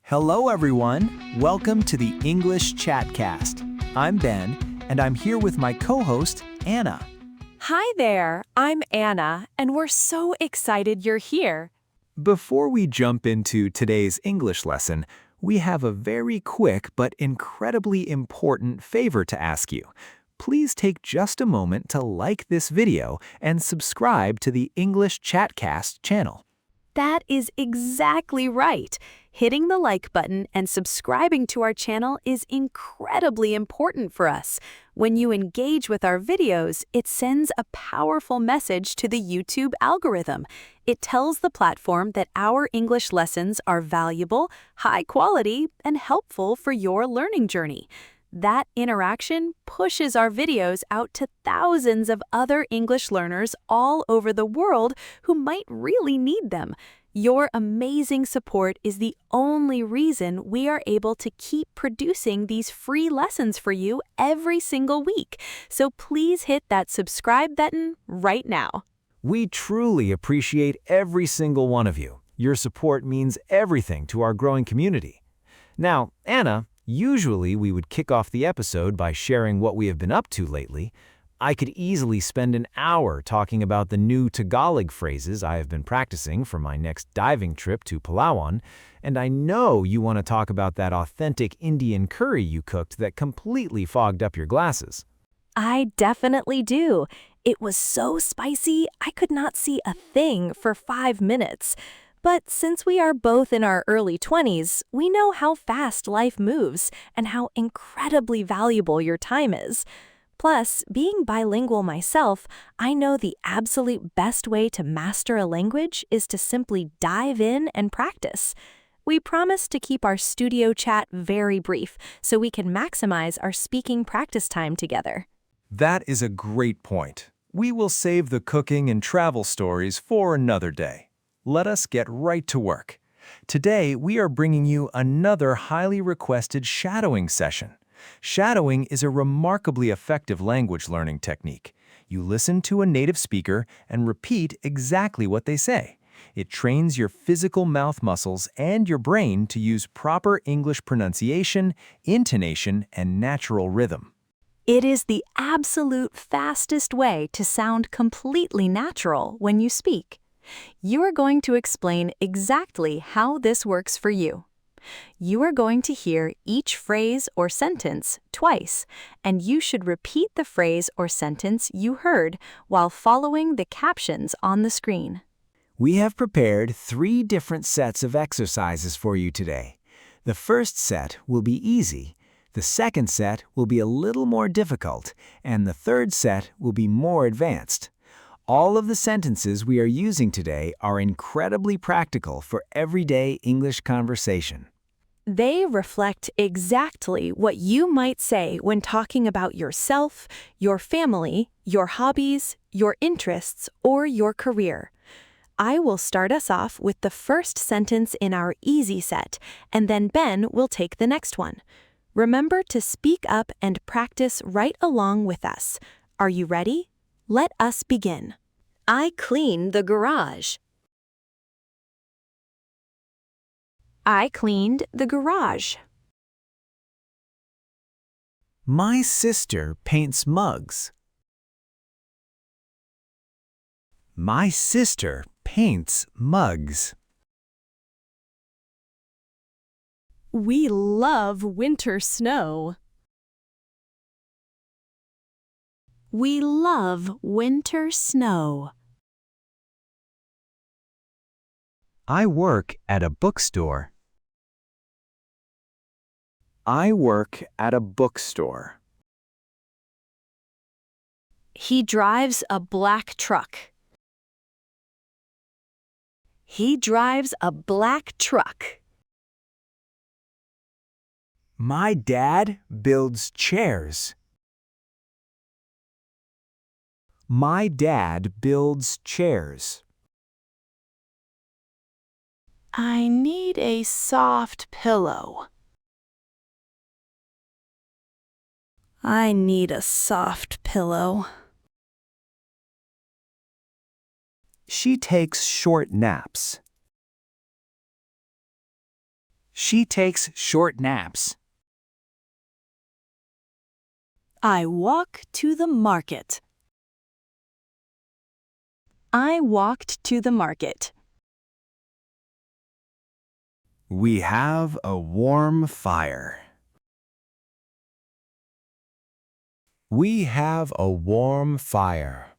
Hello, everyone. Welcome to the English Chatcast. I'm Ben, and I'm here with my co-host, Anna. Hi there, I'm Anna, and we're so excited you're here. Before we jump into today's English lesson, we have a very quick but incredibly important favor to ask you. Please take just a moment to like this video and subscribe to the English Chatcast channel. That is exactly right. Hitting the like button and subscribing to our channel is incredibly important for us. When you engage with our videos, it sends a powerful message to the YouTube algorithm. It tells the platform that our English lessons are valuable, high quality, and helpful for your learning journey. That interaction pushes our videos out to thousands of other English learners all over the world who might really need them. Your amazing support is the only reason we are able to keep producing these free lessons for you every single week. So please hit that subscribe button right now. We truly appreciate every single one of you. Your support means everything to our growing community. Now, Anna, usually we would kick off the episode by sharing what we have been up to lately. I could easily spend an hour talking about the new Tagalog phrases I have been practicing for my next diving trip to Palawan, and I know you want to talk about that authentic Indian curry you cooked that completely fogged up your glasses. I definitely do. It was so spicy, I could not see a thing for 5 minutes. But since we are both in our early 20s, we know how fast life moves and how incredibly valuable your time is. Plus, being bilingual myself, I know the absolute best way to master a language is to simply dive in and practice. We promise to keep our studio chat very brief so we can maximize our speaking practice time together. That is a great point. We will save the cooking and travel stories for another day. Let us get right to work. Today, we are bringing you another highly requested shadowing session. Shadowing is a remarkably effective language learning technique. You listen to a native speaker and repeat exactly what they say. It trains your physical mouth muscles and your brain to use proper English pronunciation, intonation, and natural rhythm. It is the absolute fastest way to sound completely natural when you speak. You are going to explain exactly how this works for you. You are going to hear each phrase or sentence twice, and you should repeat the phrase or sentence you heard while following the captions on the screen. We have prepared 3 different sets of exercises for you today. The first set will be easy, the second set will be a little more difficult, and the third set will be more advanced. All of the sentences we are using today are incredibly practical for everyday English conversation. They reflect exactly what you might say when talking about yourself, your family, your hobbies, your interests, or your career. I will start us off with the first sentence in our easy set, and then Ben will take the next one. Remember to speak up and practice right along with us. Are you ready? Let us begin. I cleaned the garage. I cleaned the garage. My sister paints mugs. My sister paints mugs. We love winter snow. We love winter snow. I work at a bookstore. I work at a bookstore. He drives a black truck. He drives a black truck. My dad builds chairs. My dad builds chairs. I need a soft pillow. I need a soft pillow. She takes short naps. She takes short naps. I walk to the market. I walked to the market. We have a warm fire. We have a warm fire.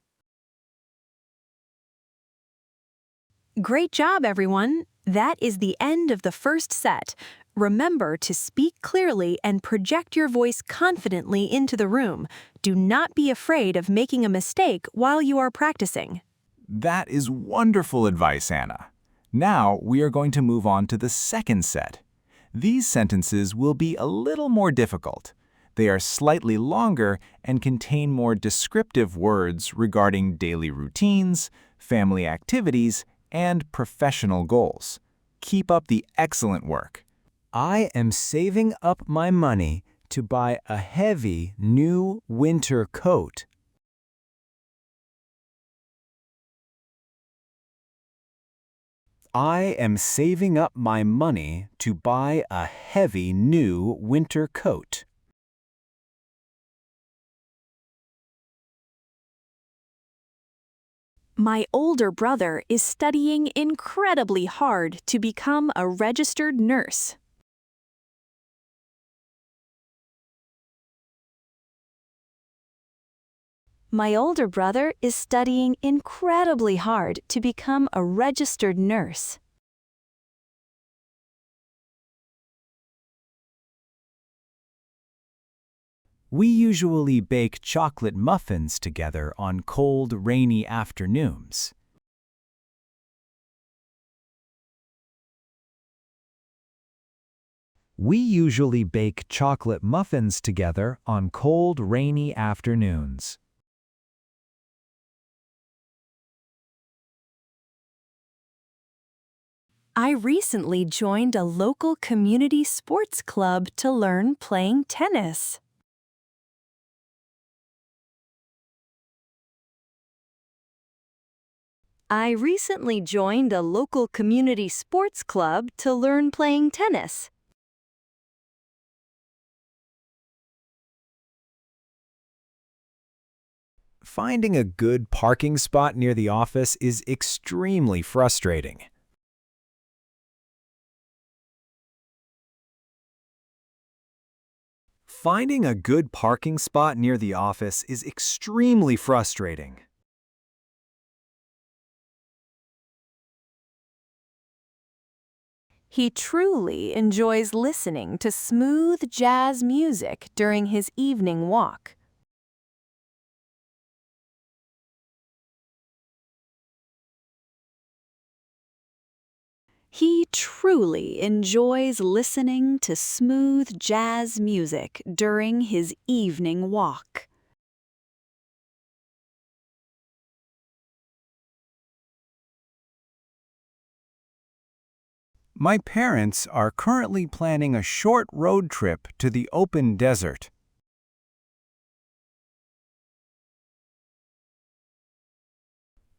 Great job, everyone! That is the end of the first set. Remember to speak clearly and project your voice confidently into the room. Do not be afraid of making a mistake while you are practicing. That is wonderful advice, Anna. Now we are going to move on to the second set. These sentences will be a little more difficult. They are slightly longer and contain more descriptive words regarding daily routines, family activities, and professional goals. Keep up the excellent work. I am saving up my money to buy a heavy new winter coat. I am saving up my money to buy a heavy new winter coat. My older brother is studying incredibly hard to become a registered nurse. My older brother is studying incredibly hard to become a registered nurse. We usually bake chocolate muffins together on cold, rainy afternoons. We usually bake chocolate muffins together on cold, rainy afternoons. I recently joined a local community sports club to learn playing tennis. I recently joined a local community sports club to learn playing tennis. Finding a good parking spot near the office is extremely frustrating. Finding a good parking spot near the office is extremely frustrating. He truly enjoys listening to smooth jazz music during his evening walk. He truly enjoys listening to smooth jazz music during his evening walk. My parents are currently planning a short road trip to the open desert.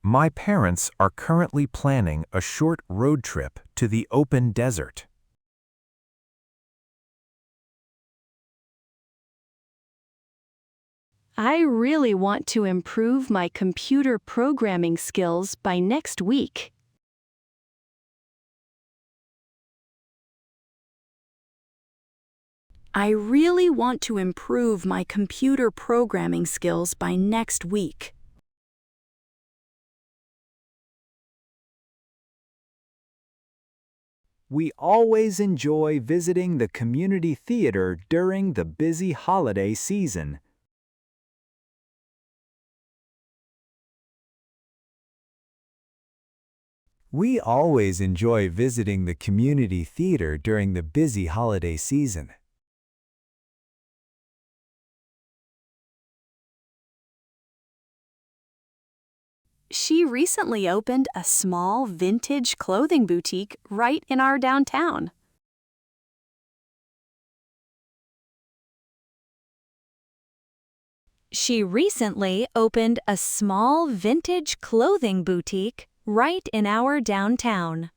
My parents are currently planning a short road trip to the open desert. I really want to improve my computer programming skills by next week. I really want to improve my computer programming skills by next week. We always enjoy visiting the community theater during the busy holiday season. We always enjoy visiting the community theater during the busy holiday season. She recently opened a small vintage clothing boutique right in our downtown. She recently opened a small vintage clothing boutique right in our downtown.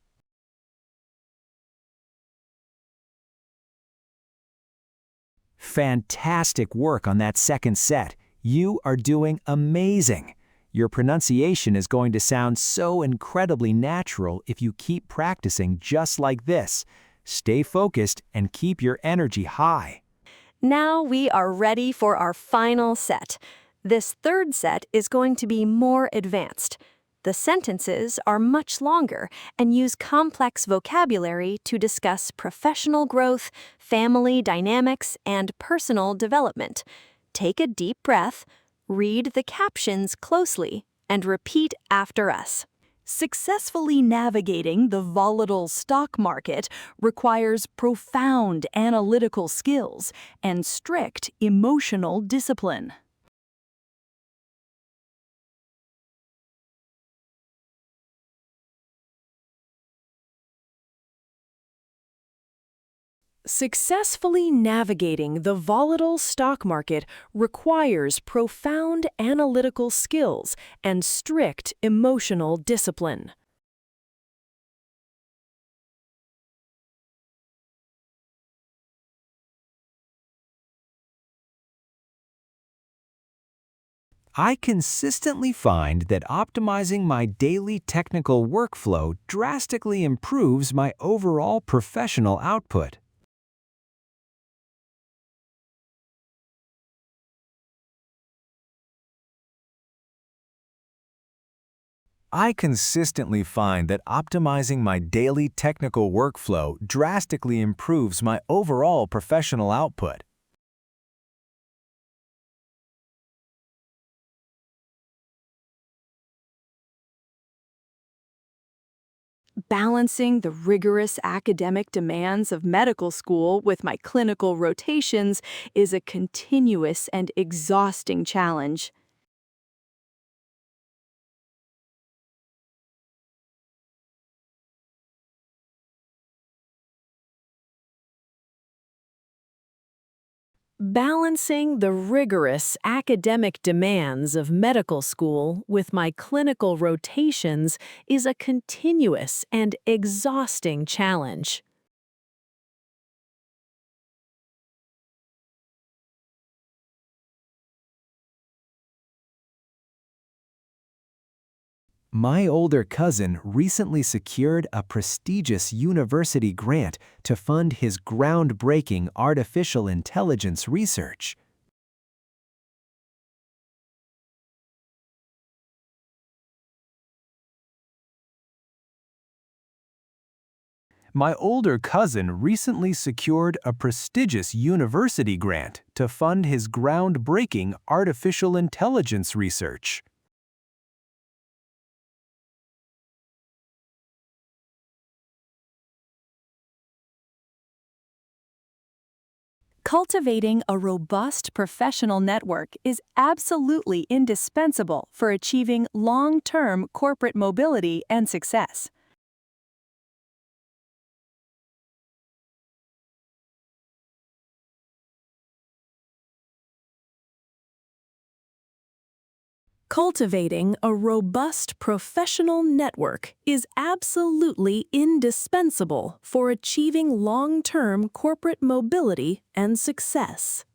Fantastic work on that second set. You are doing amazing. Your pronunciation is going to sound so incredibly natural if you keep practicing just like this. Stay focused and keep your energy high. Now we are ready for our final set. This third set is going to be more advanced. The sentences are much longer and use complex vocabulary to discuss professional growth, family dynamics, and personal development. Take a deep breath, read the captions closely, and repeat after us. Successfully navigating the volatile stock market requires profound analytical skills and strict emotional discipline. Successfully navigating the volatile stock market requires profound analytical skills and strict emotional discipline. I consistently find that optimizing my daily technical workflow drastically improves my overall professional output. I consistently find that optimizing my daily technical workflow drastically improves my overall professional output. Balancing the rigorous academic demands of medical school with my clinical rotations is a continuous and exhausting challenge. Balancing the rigorous academic demands of medical school with my clinical rotations is a continuous and exhausting challenge. My older cousin recently secured a prestigious university grant to fund his groundbreaking artificial intelligence research. My older cousin recently secured a prestigious university grant to fund his groundbreaking artificial intelligence research. Cultivating a robust professional network is absolutely indispensable for achieving long-term corporate mobility and success. Cultivating a robust professional network is absolutely indispensable for achieving long-term corporate mobility and success.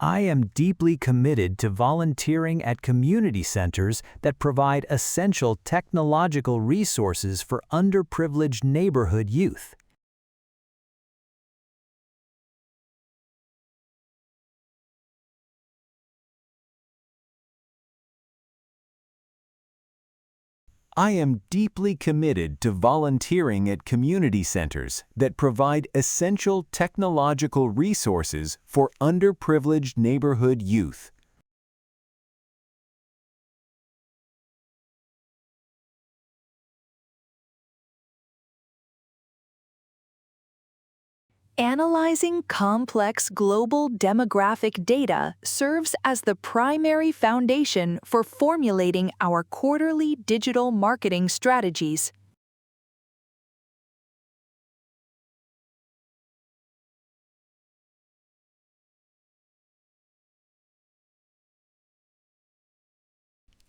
I am deeply committed to volunteering at community centers that provide essential technological resources for underprivileged neighborhood youth. I am deeply committed to volunteering at community centers that provide essential technological resources for underprivileged neighborhood youth. Analyzing complex global demographic data serves as the primary foundation for formulating our quarterly digital marketing strategies.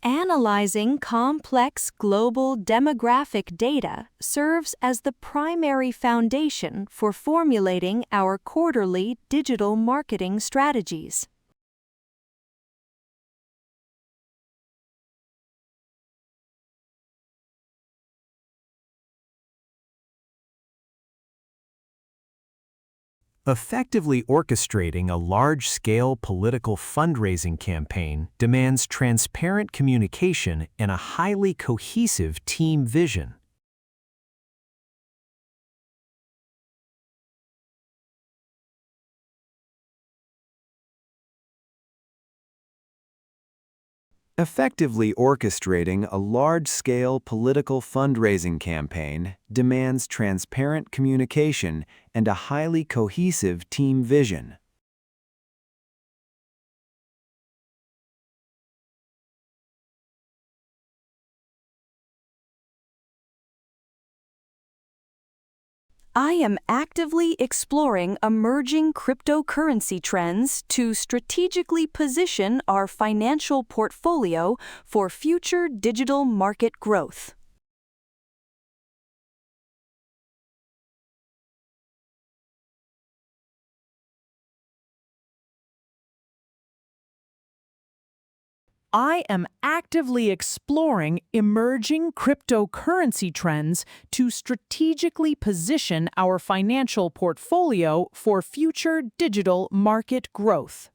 Analyzing complex global demographic data serves as the primary foundation for formulating our quarterly digital marketing strategies. Effectively orchestrating a large-scale political fundraising campaign demands transparent communication and a highly cohesive team vision. Effectively orchestrating a large-scale political fundraising campaign demands transparent communication and a highly cohesive team vision. I am actively exploring emerging cryptocurrency trends to strategically position our financial portfolio for future digital market growth. I am actively exploring emerging cryptocurrency trends to strategically position our financial portfolio for future digital market growth.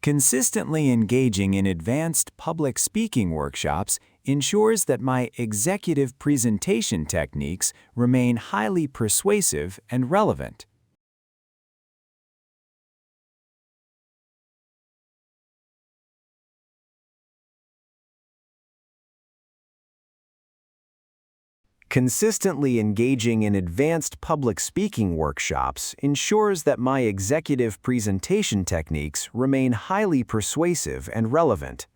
Consistently engaging in advanced public speaking workshops ensures that my executive presentation techniques remain highly persuasive and relevant. Consistently engaging in advanced public speaking workshops ensures that my executive presentation techniques remain highly persuasive and relevant.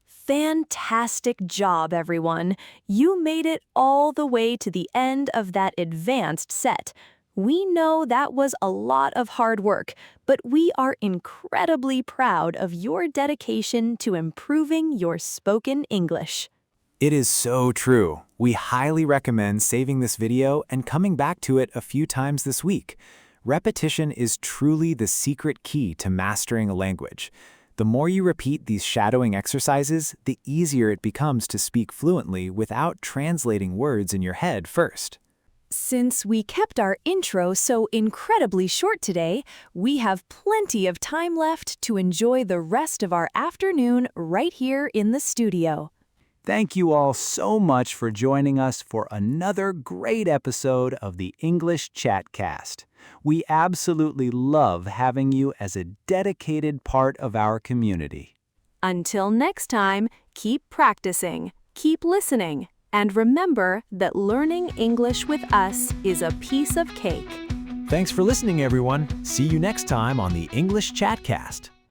Fantastic job, everyone! You made it all the way to the end of that advanced set. We know that was a lot of hard work, but we are incredibly proud of your dedication to improving your spoken English. It is so true. We highly recommend saving this video and coming back to it a few times this week. Repetition is truly the secret key to mastering a language. The more you repeat these shadowing exercises, the easier it becomes to speak fluently without translating words in your head first. Since we kept our intro so incredibly short today, we have plenty of time left to enjoy the rest of our afternoon right here in the studio. Thank you all so much for joining us for another great episode of the English Chatcast. We absolutely love having you as a dedicated part of our community. Until next time, keep practicing, keep listening, and remember that learning English with us is a piece of cake. Thanks for listening, everyone. See you next time on the English Chatcast.